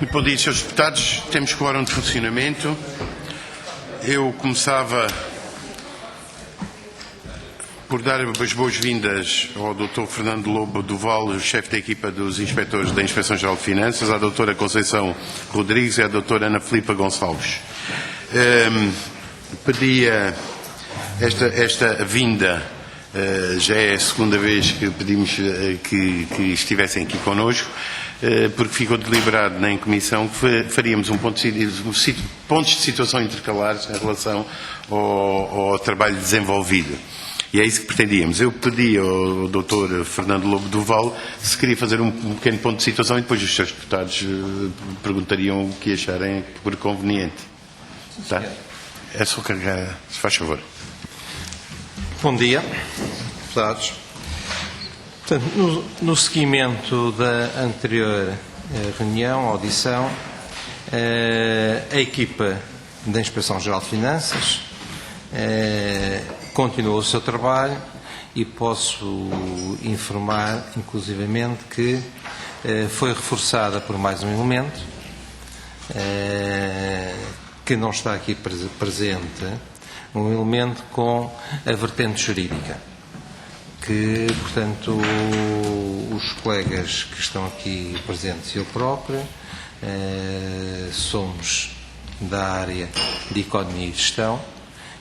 Muito bom dia, Srs. Deputados. Temos quórum de funcionamento. Eu começava por dar as boas-vindas ao Dr. Fernando Lobo Duval, o chefe da equipa dos inspectores da Inspeção-Geral de Finanças, à Dra. Conceição Rodrigues e à Dra. Ana Filipa Gonçalves. Pedia esta vinda, já é a segunda vez que pedimos que estivessem aqui connosco, porque ficou deliberado na Comissão que faríamos pontos de situação intercalares em relação ao trabalho desenvolvido. E é isso que pretendíamos. Eu pedi ao Dr. Fernando Lobo Duval se queria fazer um pequeno ponto de situação e depois os seus deputados perguntariam o que acharem por conveniente. Tá? É só carregar, se faz favor. Bom dia, deputados. Portanto, no seguimento da anterior reunião, audição, a equipa da Inspeção-Geral de Finanças continuou o seu trabalho e posso informar, inclusivamente, que foi reforçada por mais um elemento que não está aqui presente, um elemento com a vertente jurídica, que, portanto, os colegas que estão aqui presentes e eu próprio somos da área de Economia e Gestão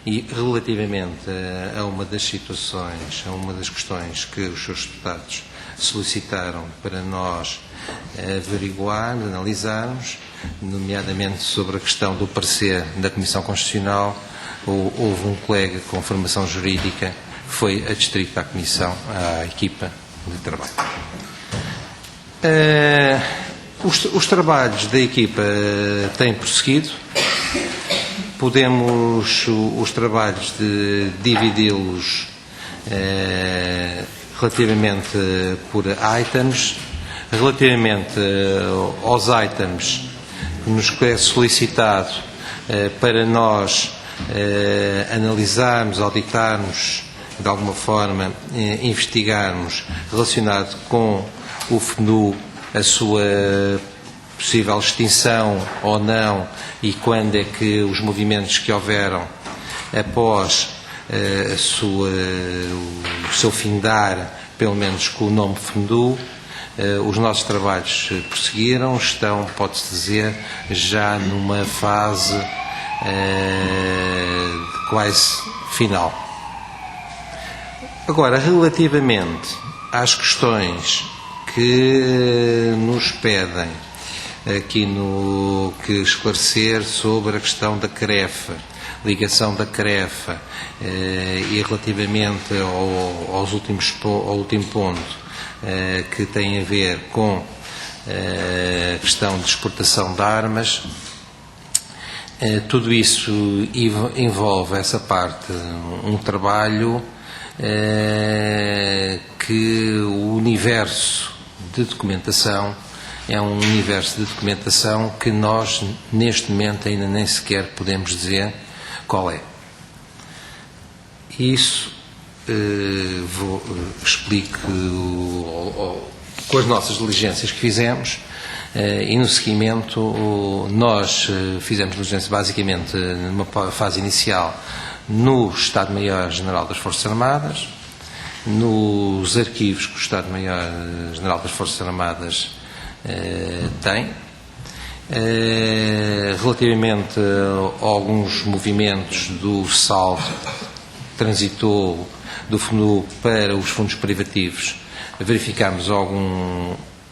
e, relativamente a uma das situações, a uma das questões que os seus deputados solicitaram para nós averiguar, analisarmos, nomeadamente sobre a questão do parecer da Comissão Constitucional, houve um colega com formação jurídica que foi adstrito à Comissão, à equipa de trabalho. Os trabalhos da equipa têm prosseguido. Podemos os trabalhos de dividi-los relativamente por items. Relativamente aos items que nos é solicitado para nós analisarmos, auditarmos, de alguma forma investigarmos relacionado com o FNU, a sua possível extinção ou não e quando é que os movimentos que houveram após o seu findar, pelo menos com o nome FNU, os nossos trabalhos prosseguiram, estão, pode-se dizer, já numa fase quase final. Agora, relativamente às questões que nos pedem aqui que esclarecer sobre a questão da CREFA, ligação da CREFA e relativamente ao último ponto que tem a ver com a questão de exportação de armas, tudo isso envolve essa parte, um trabalho que o universo de documentação é um universo de documentação que nós, neste momento, ainda nem sequer podemos dizer qual é. Isso explico com as nossas diligências que fizemos e no seguimento nós fizemos diligência basicamente numa fase inicial no Estado-Maior-General das Forças Armadas, nos arquivos que o Estado-Maior-General das Forças Armadas tem, relativamente a alguns movimentos do saldo que transitou do FNU para os fundos privativos, verificámos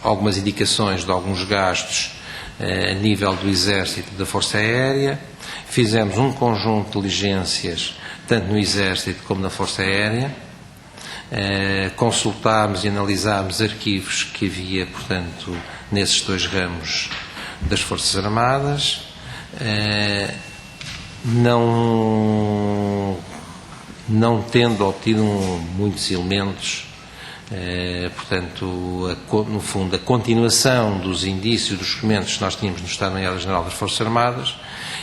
algumas indicações de alguns gastos a nível do Exército e da Força Aérea. Fizemos um conjunto de diligências, tanto no Exército como na Força Aérea. Consultámos e analisámos arquivos que havia, portanto, nesses dois ramos das Forças Armadas. Não tendo obtido muitos elementos, portanto, no fundo, a continuação dos indícios, dos documentos que nós tínhamos no Estado-Maior-General das Forças Armadas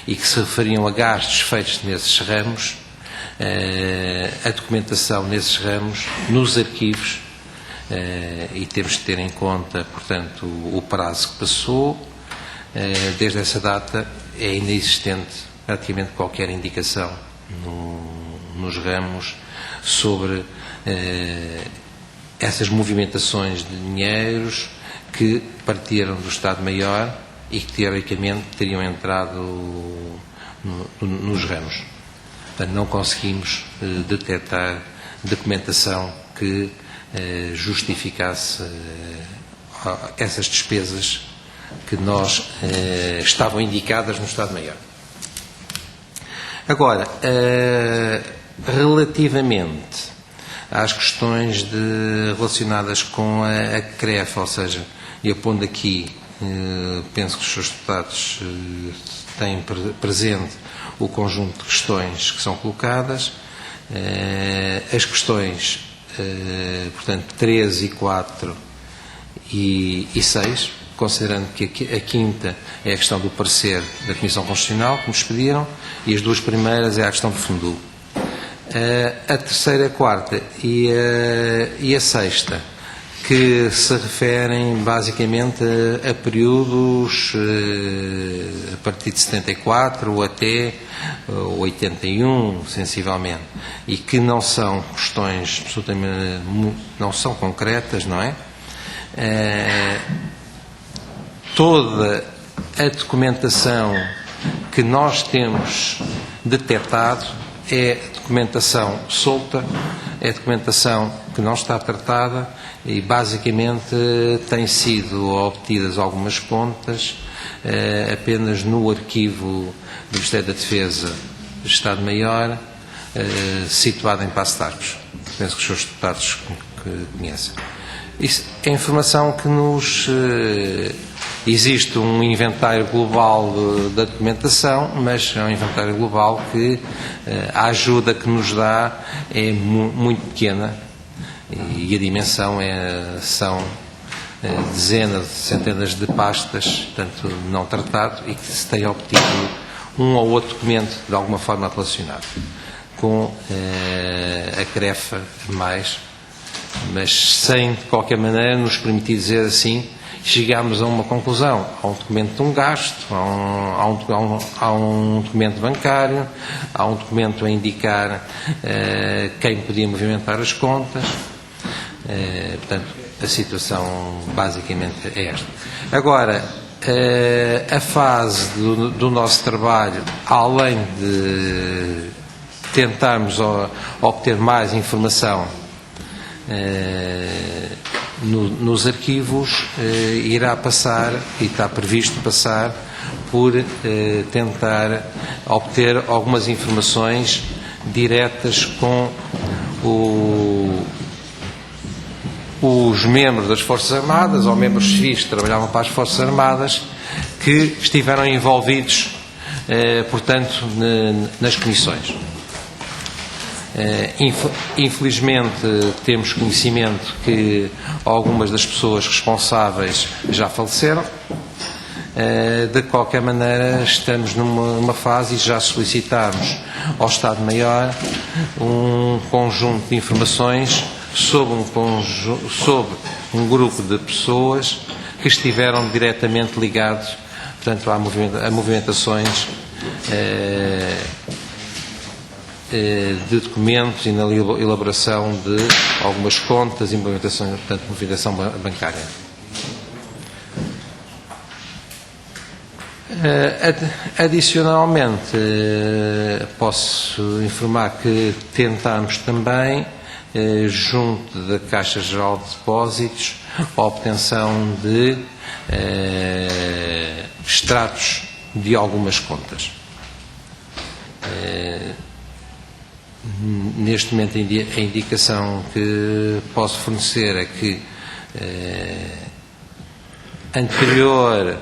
e que se referiam a gastos feitos nesses ramos, a documentação nesses ramos, nos arquivos, e temos de ter em conta, portanto, o prazo que passou, desde essa data é inexistente praticamente qualquer indicação nos ramos sobre essas movimentações de dinheiros que partiram do Estado-Maior e que teoricamente teriam entrado nos ramos. Portanto, não conseguimos detectar documentação que justificasse essas despesas que estavam indicadas no Estado-Maior. Agora, relativamente às questões relacionadas com a CREF, ou seja, e apondo aqui, penso que os seus deputados têm presente o conjunto de questões que são colocadas, as questões, portanto, 3 e 4 e 6, considerando que a quinta é a questão do parecer da Comissão Constitucional, que nos pediram, e as duas primeiras é a questão do fundo. A terceira, a quarta e a sexta, que se referem basicamente a períodos a partir de 74 até 81, sensivelmente, e que não são questões absolutamente, não são concretas, não é? Toda a documentação que nós temos detectado é documentação solta, é documentação que não está tratada e basicamente têm sido obtidas algumas pontas apenas no arquivo do Ministério da Defesa do Estado-Maior, situado em Paços de Arcos. Penso que os seus deputados conhecem. Isso é informação que nos... Existe um inventário global da documentação, mas é um inventário global que a ajuda que nos dá é muito pequena e a dimensão são dezenas, centenas de pastas, portanto, não tratado, e que se tem obtido um ou outro documento de alguma forma relacionado com a CREF mais, mas sem, de qualquer maneira, nos permitir dizer assim, chegámos a uma conclusão. Há um documento de um gasto, há um documento bancário, há um documento a indicar quem podia movimentar as contas. Portanto, a situação basicamente é esta. Agora, a fase do nosso trabalho, além de tentarmos obter mais informação nos arquivos, irá passar, e está previsto passar, por tentar obter algumas informações diretas com os membros das Forças Armadas ou membros civis que trabalhavam para as Forças Armadas que estiveram envolvidos, portanto, nas comissões. Infelizmente temos conhecimento que algumas das pessoas responsáveis já faleceram. De qualquer maneira, estamos numa fase e já solicitámos ao Estado-Maior um conjunto de informações sobre um grupo de pessoas que estiveram diretamente ligados, portanto, a movimentações de documentos e na elaboração de algumas contas e movimentação, portanto, movimentação bancária. Adicionalmente, posso informar que tentámos também, junto da Caixa Geral de Depósitos, a obtenção de extratos de algumas contas. Neste momento a indicação que posso fornecer é que anterior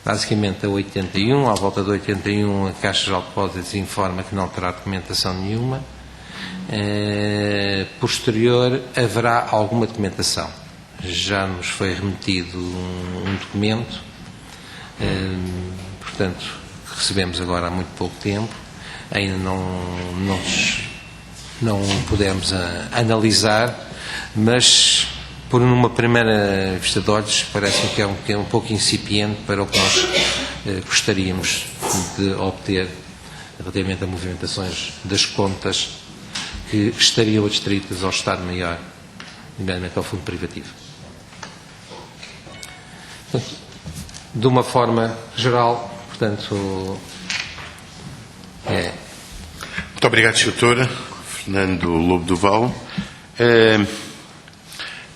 basicamente a 81, à volta de 81, a Caixa Geral de Depósitos informa que não terá documentação nenhuma. Posterior haverá alguma documentação. Já nos foi remetido um documento, portanto, que recebemos agora há muito pouco tempo, ainda não pudemos analisar, mas por numa primeira vista de olhos, parece-me que é um pouco incipiente para o que nós gostaríamos de obter relativamente a movimentações das contas que estariam adstritas ao Estado-Maior, nomeadamente ao fundo privativo. De uma forma geral, portanto, Muito obrigado, Sr. Doutor Fernando Lobo do Val.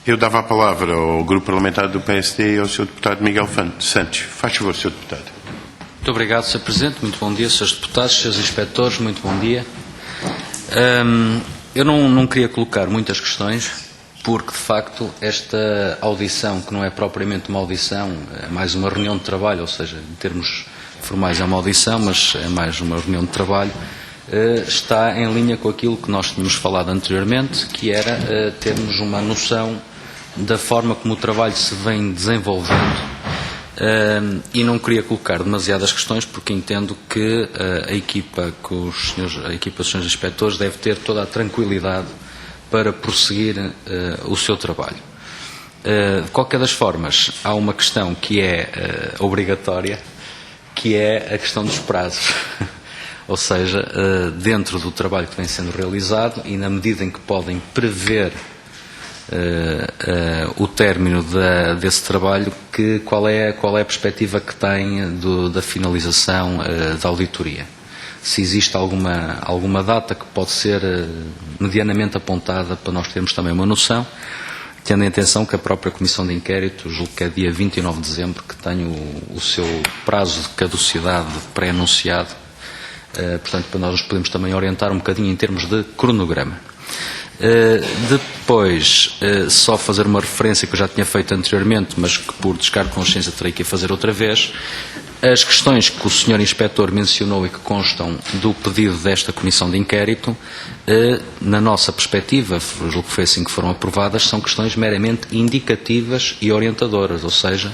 Eu dava a palavra ao Grupo Parlamentar do PSD e ao Sr. Deputado Miguel Santos. Faz favor, Sr. Deputado. Muito obrigado, Sr. Presidente. Muito bom dia, Srs. Deputados, Srs. Inspectores. Muito bom dia. Eu não queria colocar muitas questões, porque, de facto, esta audição, que não é propriamente uma audição, é mais uma reunião de trabalho, ou seja, em termos formais é uma audição, mas é mais uma reunião de trabalho, está em linha com aquilo que nós tínhamos falado anteriormente, que era termos uma noção da forma como o trabalho se vem desenvolvendo, e não queria colocar demasiadas questões, porque entendo que a equipa dos senhores inspectores deve ter toda a tranquilidade para prosseguir o seu trabalho. De qualquer das formas, há uma questão que é obrigatória, que é a questão dos prazos. Ou seja, dentro do trabalho que vem sendo realizado e na medida em que podem prever o término desse trabalho, qual é a perspectiva que tem da finalização da auditoria? Se existe alguma data que pode ser medianamente apontada para nós termos também uma noção, tendo em atenção que a própria Comissão de Inquérito, julgo que é dia 29 de dezembro, que tem o seu prazo de caducidade pré-anunciado, portanto, para nós nos podemos também orientar um bocadinho em termos de cronograma. Depois, só fazer uma referência que eu já tinha feito anteriormente, mas que por descargo de consciência terei que fazer outra vez. As questões que o Sr. Inspetor mencionou e que constam do pedido desta Comissão de Inquérito, na nossa perspectiva, julgo que foi assim que foram aprovadas, são questões meramente indicativas e orientadoras, ou seja,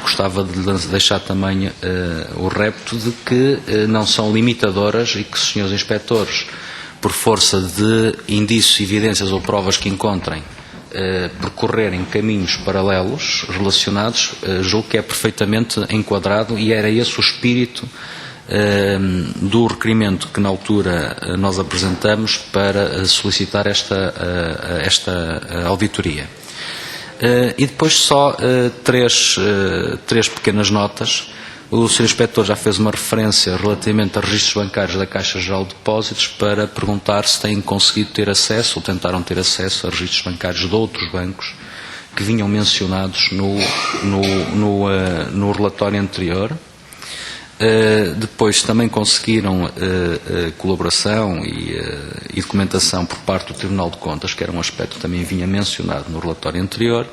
gostava de deixar também o repto de que não são limitadoras e que os Srs. Inspectores, por força de indícios, evidências ou provas que encontrem, percorrerem caminhos paralelos relacionados, julgo que é perfeitamente enquadrado e era esse o espírito do requerimento que na altura nós apresentamos para solicitar esta auditoria. E depois só três pequenas notas. O Sr. Inspetor já fez uma referência relativamente a registros bancários da Caixa Geral de Depósitos para perguntar se têm conseguido ter acesso ou tentaram ter acesso a registros bancários de outros bancos que vinham mencionados no relatório anterior. Depois também conseguiram colaboração e documentação por parte do Tribunal de Contas, que era um aspecto que também vinha mencionado no relatório anterior.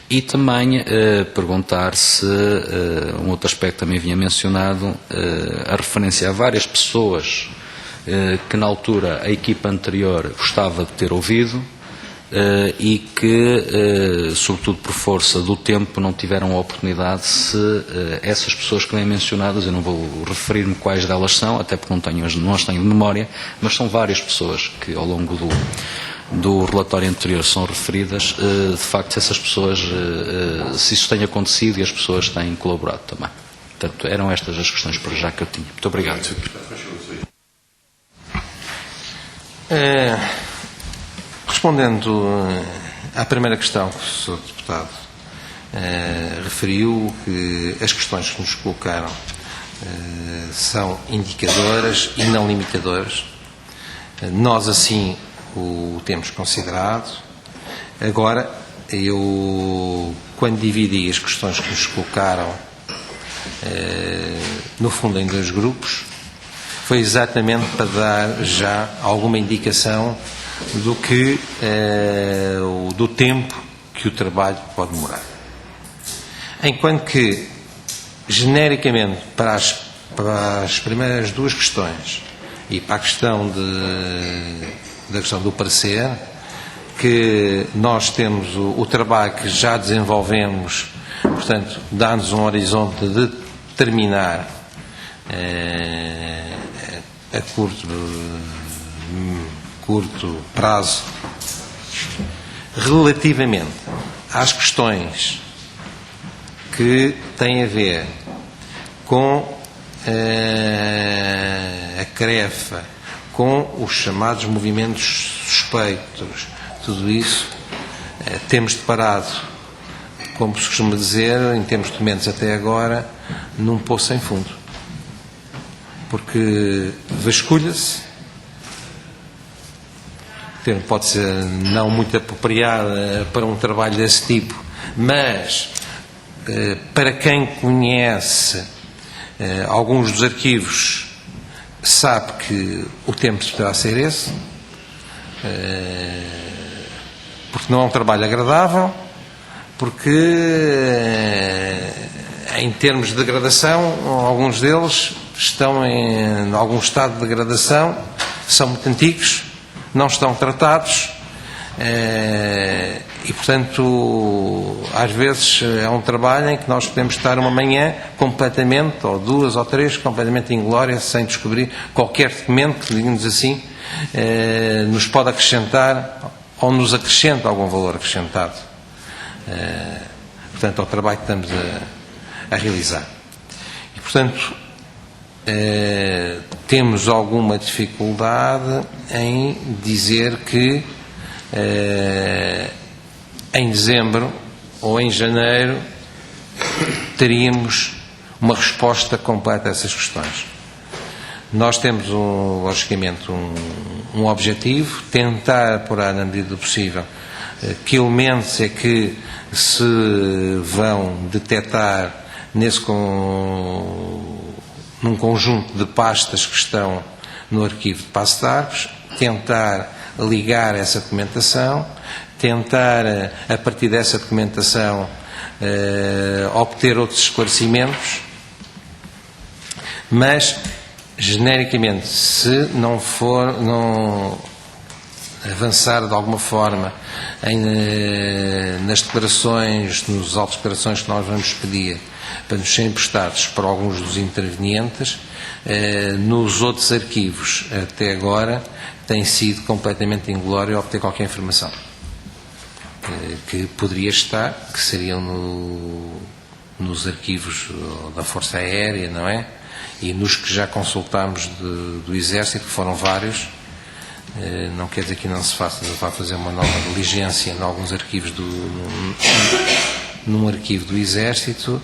E também perguntar se, um outro aspecto também vinha mencionado, a referência a várias pessoas que na altura a equipa anterior gostava de ter ouvido e que, sobretudo por força do tempo, não tiveram a oportunidade, se essas pessoas que vêm mencionadas, eu não vou referir-me quais delas são, até porque não as tenho de memória, mas são várias pessoas que ao longo do relatório anterior são referidas, de facto, essas pessoas, se isso tem acontecido e as pessoas têm colaborado também. Portanto, eram estas as questões para já que eu tinha. Muito obrigado. Respondendo à primeira questão que o Sr. Deputado referiu, que as questões que nos colocaram são indicadoras e não limitadoras. Nós, assim, o temos considerado. Agora, eu, quando dividi as questões que nos colocaram, no fundo em dois grupos, foi exatamente para dar já alguma indicação do tempo que o trabalho pode demorar. Enquanto que, genericamente, para as primeiras duas questões e para a questão da questão do parecer, que nós temos o trabalho que já desenvolvemos, portanto, dá-nos um horizonte de terminar a curto prazo, relativamente às questões que têm a ver com a CREFA, com os chamados movimentos suspeitos, tudo isso temos deparado, como se costuma dizer, em termos de documentos até agora, num poço sem fundo. Porque vasculha-se, pode ser não muito apropriada para um trabalho desse tipo, mas para quem conhece alguns dos arquivos sabe que o tempo deverá ser esse, porque não é um trabalho agradável, porque em termos de degradação, alguns deles estão em algum estado de degradação, são muito antigos, não estão tratados e, portanto, às vezes é um trabalho em que nós podemos estar uma manhã completamente, ou 2 ou 3, completamente inglória, sem descobrir qualquer documento que, digamos assim, nos pode acrescentar ou nos acrescenta algum valor acrescentado, portanto, ao trabalho que estamos a realizar. E, portanto, temos alguma dificuldade em dizer que em dezembro ou em janeiro teríamos uma resposta completa a essas questões. Nós temos, logicamente, um objetivo, tentar apurar, na medida do possível, que elementos é que se vão detectar num conjunto de pastas que estão no arquivo de Paços de Arcos, tentar ligar essa documentação, tentar, a partir dessa documentação, obter outros esclarecimentos, mas, genericamente, se não avançar de alguma forma nas declarações, nas autodeclarações que nós vamos pedir, para nos serem prestados por alguns dos intervenientes, nos outros arquivos, até agora, tem sido completamente inglório obter qualquer informação que poderia estar, que seriam nos arquivos da Força Aérea, não é? E nos que já consultámos do Exército, que foram vários. Não quer dizer que não se vá fazer uma nova diligência em alguns arquivos num arquivo do Exército,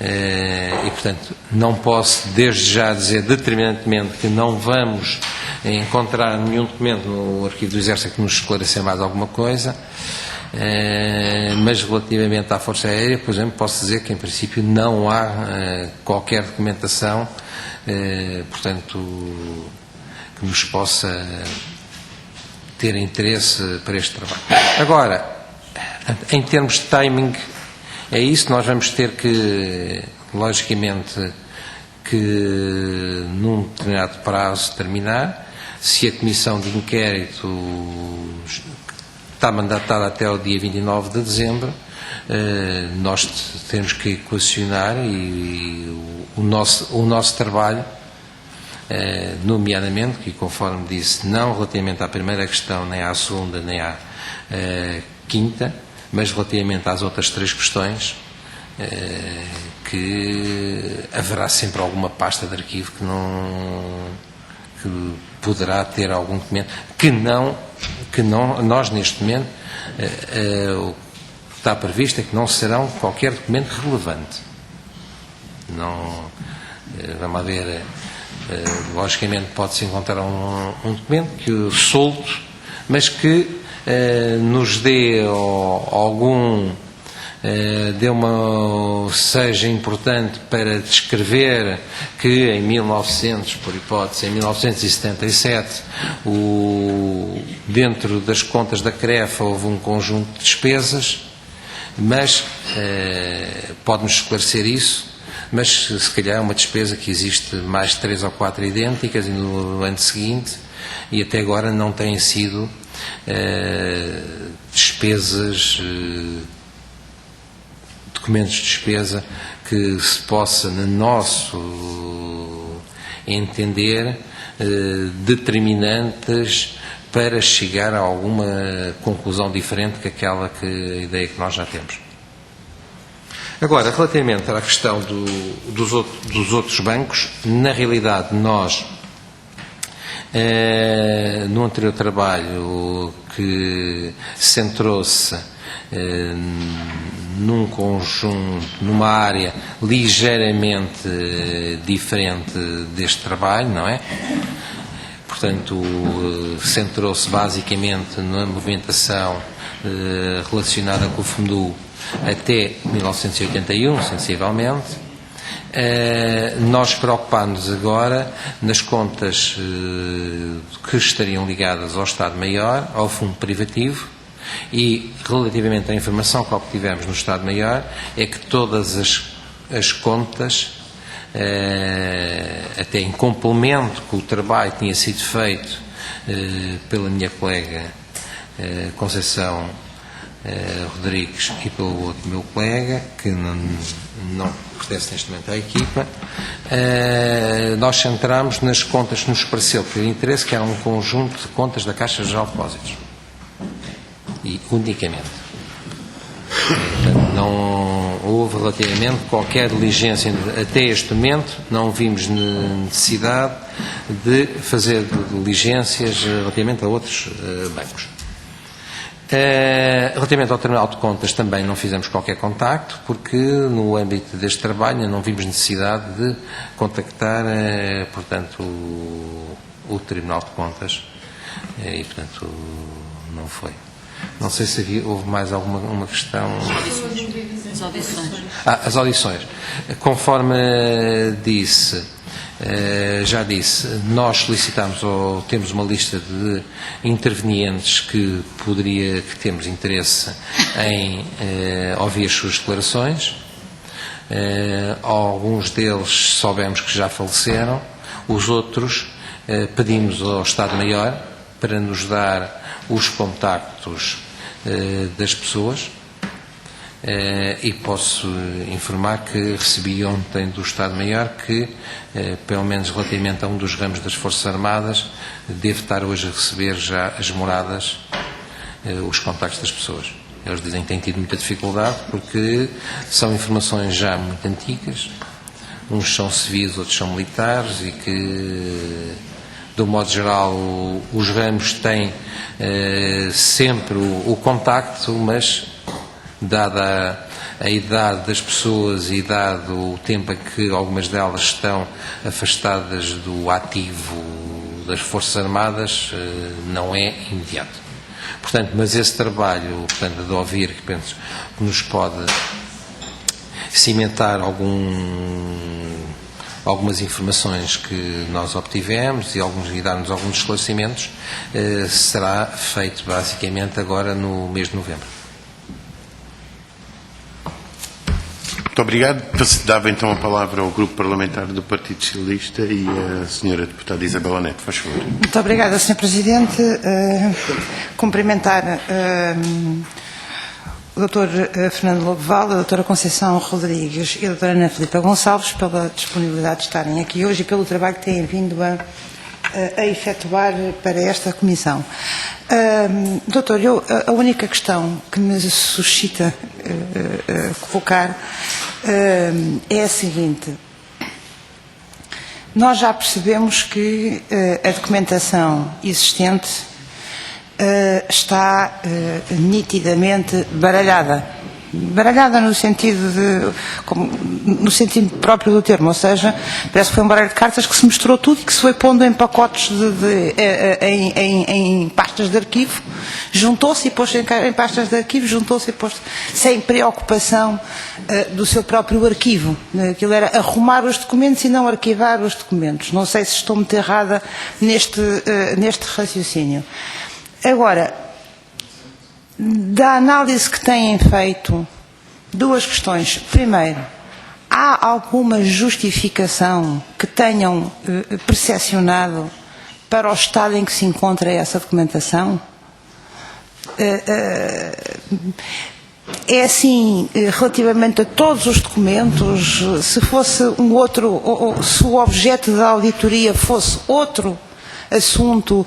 e, portanto, não posso desde já dizer determinantemente que não vamos encontrar nenhum documento no arquivo do Exército que nos esclareça mais alguma coisa, mas relativamente à Força Aérea, por exemplo, posso dizer que em princípio não há qualquer documentação, portanto, que nos possa ter interesse para este trabalho. Agora, em termos de timing, é isso, nós vamos ter que, logicamente, que num determinado prazo terminar. Se a Comissão de Inquérito está mandatada até o dia 29 de dezembro, nós temos que equacionar o nosso trabalho, nomeadamente, que conforme disse, não relativamente à primeira questão, nem à segunda, nem à quinta, mas relativamente às outras 3 questões, que haverá sempre alguma pasta de arquivo que poderá ter algum documento que nós neste momento o que está previsto é que não serão qualquer documento relevante. Não, vamos ver, logicamente pode-se encontrar um documento que solto, mas que nos dê seja importante para descrever que em 1900, por hipótese, em 1977, dentro das contas da CREFA houve um conjunto de despesas, mas pode-nos esclarecer isso, mas se calhar é uma despesa que existe mais 3 ou 4 idênticas e no ano seguinte, e até agora não têm sido despesas, documentos de despesa que se possa, no nosso entender, determinantes para chegar a alguma conclusão diferente que aquela a ideia que nós já temos. Agora, relativamente à questão dos outros bancos, na realidade nós, no anterior trabalho, que centrou-se num conjunto, numa área ligeiramente diferente deste trabalho, não é? Portanto, centrou-se basicamente na movimentação relacionada com o FMDU até 1981, sensivelmente. Nós preocupámos agora nas contas que estariam ligadas ao Estado-Maior, ao fundo privativo, e relativamente à informação que obtivemos no Estado-Maior, é que todas as contas, até em complemento com o trabalho que tinha sido feito pela minha colega Conceição Rodrigues e pelo outro meu colega, que não pertence neste momento à equipa, nós centramos nas contas que nos pareceu ter interesse, que era um conjunto de contas da Caixa Geral de Depósitos. E unicamente. Portanto, não houve relativamente qualquer diligência, até este momento não vimos necessidade de fazer diligências relativamente a outros bancos. Relativamente ao Tribunal de Contas também não fizemos qualquer contacto, porque no âmbito deste trabalho não vimos necessidade de contactar, portanto, o Tribunal de Contas, e portanto não foi. Não sei se houve mais alguma questão. As audições. As audições. Conforme já disse, nós solicitamos ou temos uma lista de intervenientes que temos interesse em ouvir as suas declarações. Alguns deles soubemos que já faleceram, os outros pedimos ao Estado-Maior para nos dar os contactos das pessoas, e posso informar que recebi ontem do Estado-Maior que, pelo menos relativamente a um dos ramos das Forças Armadas, deve estar hoje a receber já as moradas, os contactos das pessoas. Eles dizem que têm tido muita dificuldade porque são informações já muito antigas, uns são civis, outros são militares, e que, de um modo geral, os ramos têm sempre o contacto, mas dada a idade das pessoas e dado o tempo em que algumas delas estão afastadas do ativo das Forças Armadas, não é imediato. Portanto, mas esse trabalho, portanto, de ouvir, que penso que nos pode cimentar algumas informações que nós obtivemos e dar-nos alguns esclarecimentos, será feito basicamente agora no mês de novembro. Muito obrigado. Dava então a palavra ao Grupo Parlamentar do Partido Socialista e à Sra. Deputada Isabel Neto, faz favor. Muito obrigada, Sr. Presidente. Cumprimentar o Dr. Fernando Loboval, a Dra. Conceição Rodrigues e a Dra. Ana Filipa Gonçalves pela disponibilidade de estarem aqui hoje e pelo trabalho que têm vindo a efetuar para esta Comissão. Doutor, a única questão que me suscita colocar é a seguinte. Nós já percebemos que a documentação existente está nitidamente baralhada. Baralhada no sentido no sentido próprio do termo, ou seja, parece que foi um baralho de cartas que se misturou tudo e que se foi pondo em pacotes em pastas de arquivo, juntou-se e pôs em pastas de arquivo, juntou-se e pôs sem preocupação do seu próprio arquivo. Aquilo era arrumar os documentos e não arquivar os documentos. Não sei se estou muito errada neste raciocínio. Agora, da análise que têm feito, duas questões. Primeiro, há alguma justificação que tenham percepcionado para o estado em que se encontra essa documentação? É assim, relativamente a todos os documentos, se fosse um outro, ou se o objeto da auditoria fosse outro, assunto,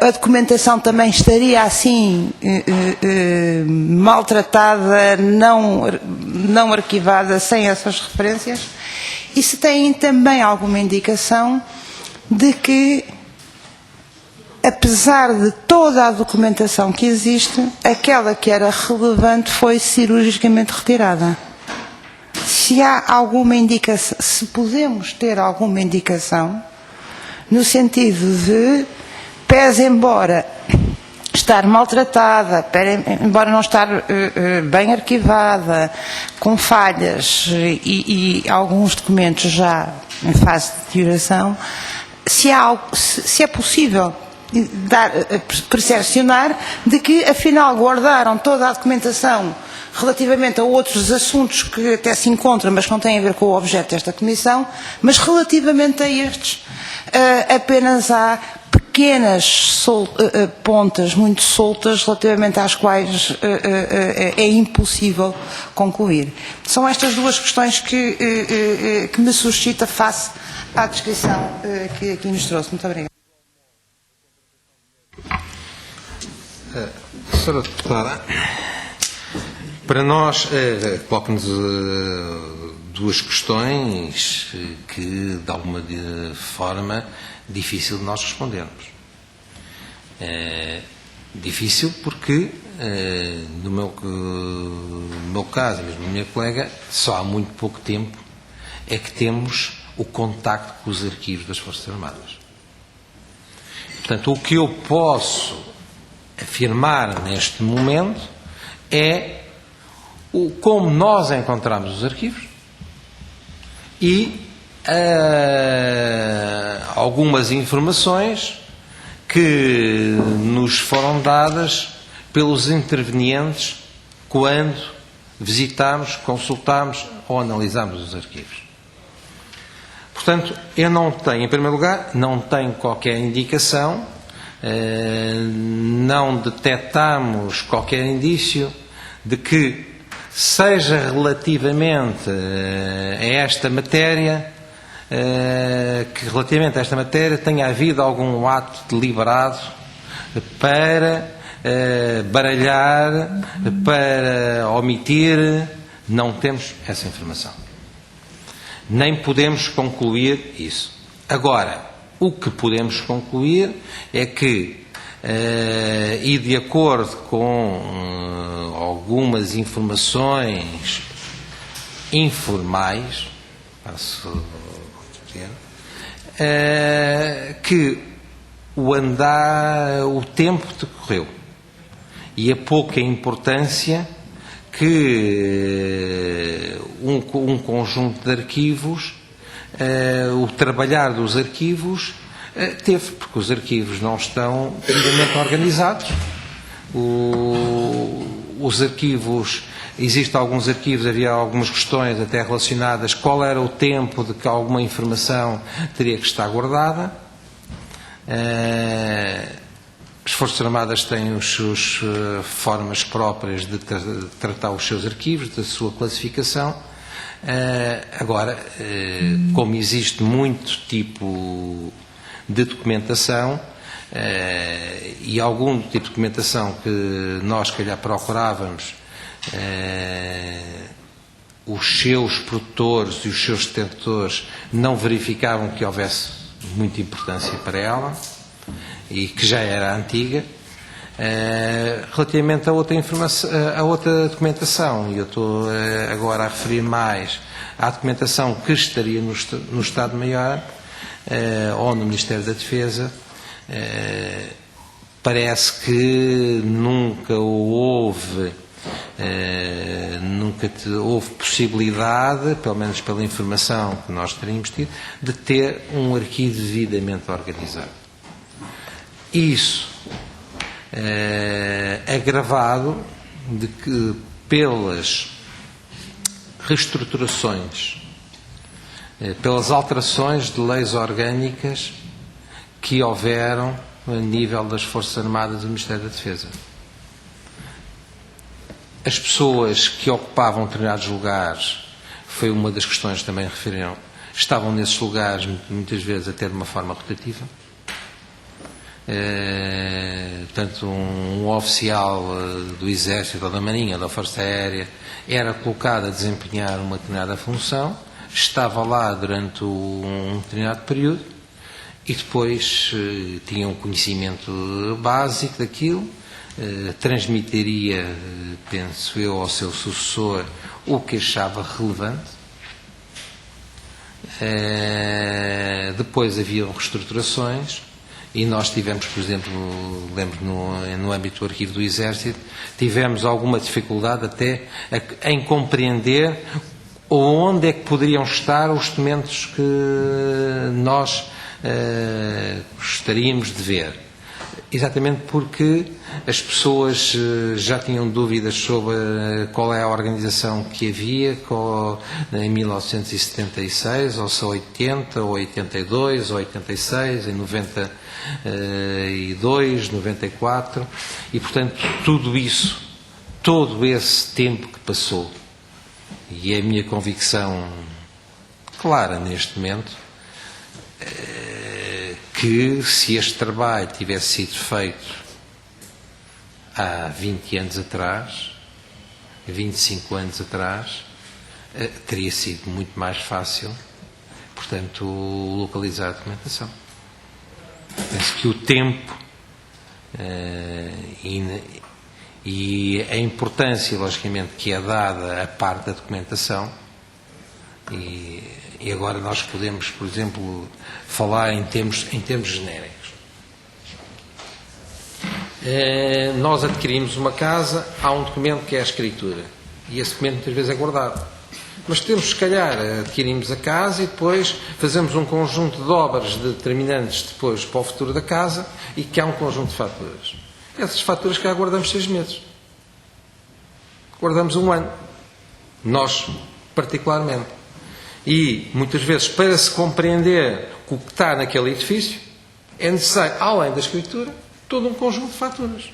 a documentação também estaria assim maltratada, não arquivada, sem essas referências? E se têm também alguma indicação de que, apesar de toda a documentação que existe, aquela que era relevante foi cirurgicamente retirada? Se há alguma indicação, se podemos ter alguma indicação, no sentido de, pese embora estar maltratada, embora não estar bem arquivada, com falhas e alguns documentos já em fase de deterioração, se é possível percepcionar de que afinal guardaram toda a documentação relativamente a outros assuntos que até se encontram, mas que não têm a ver com o objeto desta comissão, mas relativamente a estes apenas há pequenas pontas muito soltas relativamente às quais é impossível concluir. São estas duas questões que me suscita face à descrição que aqui nos trouxe. Muito obrigada. Senhora Deputada, para nós, coloca-nos duas questões que, de alguma forma, difícil de nós respondermos. Difícil porque, no meu caso, e mesmo a minha colega, só há muito pouco tempo é que temos o contacto com os arquivos das Forças Armadas. Portanto, o que eu posso afirmar neste momento é como nós encontramos os arquivos e algumas informações que nos foram dadas pelos intervenientes quando visitámos, consultámos ou analisámos os arquivos. Portanto, eu não tenho, em primeiro lugar, não tenho qualquer indicação, não detectamos qualquer indício de que, seja relativamente a esta matéria, tenha havido algum ato deliberado para baralhar, para omitir. Não temos essa informação. Nem podemos concluir isso. Agora, o que podemos concluir é que, e de acordo com algumas informações informais, que o tempo decorreu e a pouca importância que um conjunto de arquivos, o trabalhar dos arquivos teve, porque os arquivos não estão devidamente organizados. Os arquivos, existem alguns arquivos, havia algumas questões até relacionadas qual era o tempo de que alguma informação teria que estar guardada. As Forças Armadas têm as suas formas próprias de tratar os seus arquivos, da sua classificação. Agora, como existe muito tipo de documentação, e algum tipo de documentação que nós, se calhar, procurávamos, os seus produtores e os seus detentores não verificavam que houvesse muita importância para ela e que já era antiga. Relativamente a outra informação, a outra documentação, e eu estou agora a referir mais à documentação que estaria no Estado-Maior ou no Ministério da Defesa, parece que nunca houve possibilidade, pelo menos pela informação que nós teríamos tido, de ter um arquivo devidamente organizado. Isso agravado de que pelas reestruturações, pelas alterações de leis orgânicas que houveram a nível das Forças Armadas e do Ministério da Defesa. As pessoas que ocupavam determinados lugares, foi uma das questões que também referiram, estavam nesses lugares muitas vezes até de uma forma rotativa. portanto, um oficial do Exército ou da Marinha ou da Força Aérea era colocado a desempenhar uma determinada função, estava lá durante um determinado período e depois tinha um conhecimento básico daquilo, transmitiria, penso eu, ao seu sucessor o que achava relevante. Depois haviam reestruturações e nós tivemos, por exemplo, lembro no âmbito do Arquivo do Exército, tivemos alguma dificuldade até em compreender onde é que poderiam estar os documentos que nós gostaríamos de ver. Exatamente porque as pessoas já tinham dúvidas sobre qual é a organização que havia em 1976, ou se 80, ou 82, ou 86, em 92, 94, e portanto tudo isso, todo esse tempo que passou, e é a minha convicção clara neste momento, que se este trabalho tivesse sido feito há 20 anos atrás, 25 anos atrás, teria sido muito mais fácil, portanto, localizar a documentação. Penso que o tempo e a importância, logicamente, que é dada à parte da documentação, e agora nós podemos, por exemplo, falar em termos genéricos. Nós adquirimos uma casa, há um documento que é a escritura, e esse documento muitas vezes é guardado. Mas temos, se calhar, adquirimos a casa e depois fazemos um conjunto de obras determinantes depois para o futuro da casa e que há um conjunto de faturas. Essas faturas que guardamos 6 meses. Guardamos 1 ano. Nós, particularmente. E, muitas vezes, para se compreender o que está naquele edifício, é necessário, além da escritura, todo um conjunto de faturas.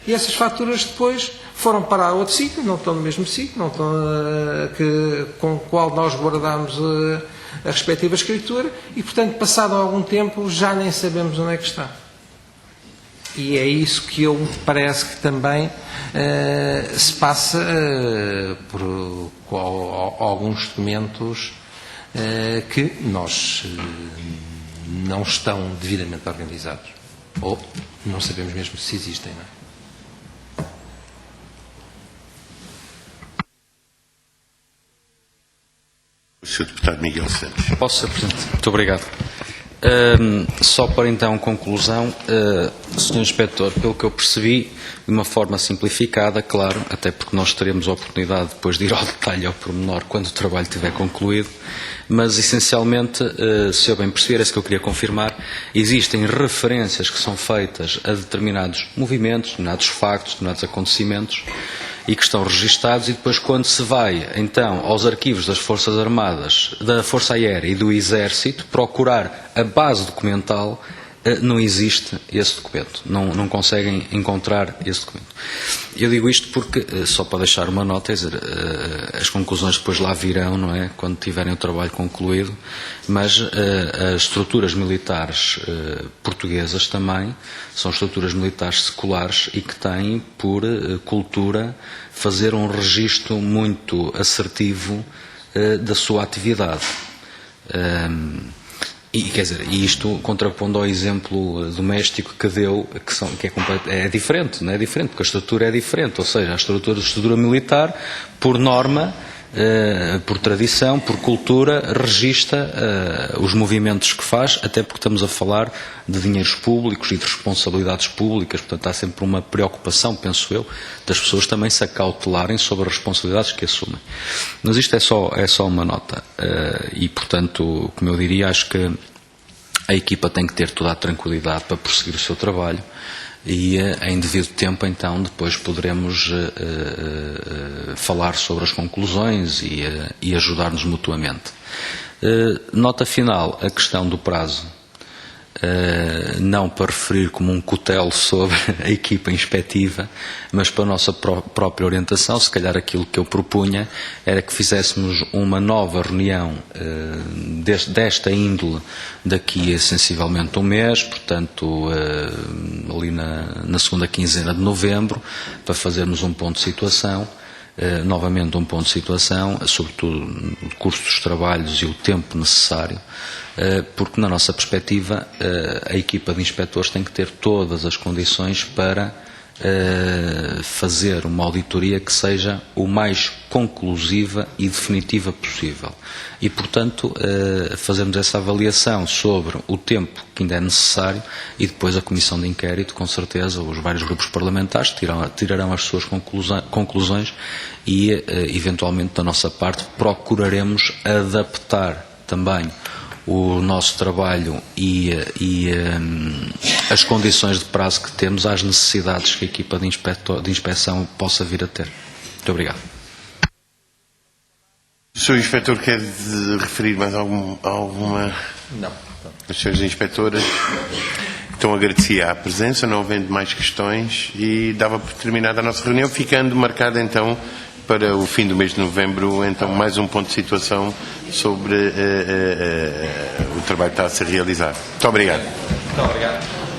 E essas faturas depois foram parar a outro sítio, não estão no mesmo sítio, não estão, com o qual nós guardamos a respectiva escritura, e, portanto, passado algum tempo, já nem sabemos onde é que está. E é isso que eu parece que também se passa por alguns documentos que nós não estão devidamente organizados. Ou não sabemos mesmo se existem, não é? O Sr. Deputado Miguel Santos. Posso, Sr. Presidente? Muito obrigado. Só para então conclusão, Sr. Inspetor, pelo que eu percebi, de uma forma simplificada, claro, até porque nós teremos a oportunidade depois de ir ao detalhe, ao pormenor, quando o trabalho estiver concluído, mas essencialmente, se eu bem perceber, é isso que eu queria confirmar, existem referências que são feitas a determinados movimentos, determinados factos, determinados acontecimentos, e que estão registados, e depois quando se vai então aos arquivos das Forças Armadas, da Força Aérea e do Exército, procurar a base documental, não existe esse documento, não conseguem encontrar esse documento. Eu digo isto porque, só para deixar uma nota, as conclusões depois lá virão, não é, quando tiverem o trabalho concluído, mas as estruturas militares portuguesas também são estruturas militares seculares e que têm por cultura fazer um registro muito assertivo da sua atividade. E, quer dizer, isto contrapondo ao exemplo doméstico que deu, que é diferente, não é diferente, porque a estrutura é diferente, ou seja, a estrutura militar, por norma, por tradição, por cultura, registra os movimentos que faz, até porque estamos a falar de dinheiros públicos e de responsabilidades públicas, portanto há sempre uma preocupação, penso eu, das pessoas também se acautelarem sobre as responsabilidades que assumem. Mas isto é só uma nota, e portanto, como eu diria, acho que a equipa tem que ter toda a tranquilidade para prosseguir o seu trabalho, e em devido tempo então depois poderemos falar sobre as conclusões e ajudar-nos mutuamente. Nota final, a questão do prazo. não para referir como um cutelo sobre a equipa inspectiva, mas para a nossa própria orientação. Se calhar aquilo que eu propunha era que fizéssemos uma nova reunião desta índole daqui a sensivelmente um mês, portanto ali na segunda quinzena de novembro, para fazermos um ponto de situação. Novamente um ponto de situação, sobretudo o curso dos trabalhos e o tempo necessário, porque na nossa perspectiva a equipa de inspectores tem que ter todas as condições para fazer uma auditoria que seja o mais conclusiva e definitiva possível. E, portanto, fazermos essa avaliação sobre o tempo que ainda é necessário e depois a Comissão de Inquérito, com certeza, os vários grupos parlamentares tirarão as suas conclusões e, eventualmente, da nossa parte, procuraremos adaptar também o nosso trabalho e as condições de prazo que temos às necessidades que a equipa de inspeção possa vir a ter. Muito obrigado. O Sr. Inspetor quer referir mais alguma... Não. Os senhores inspectores estão agradecidos à presença, não havendo mais questões, e dava por terminada a nossa reunião, ficando marcada então para o fim do mês de novembro, então mais um ponto de situação sobre o trabalho que está a ser realizado. Muito obrigado. Muito obrigado.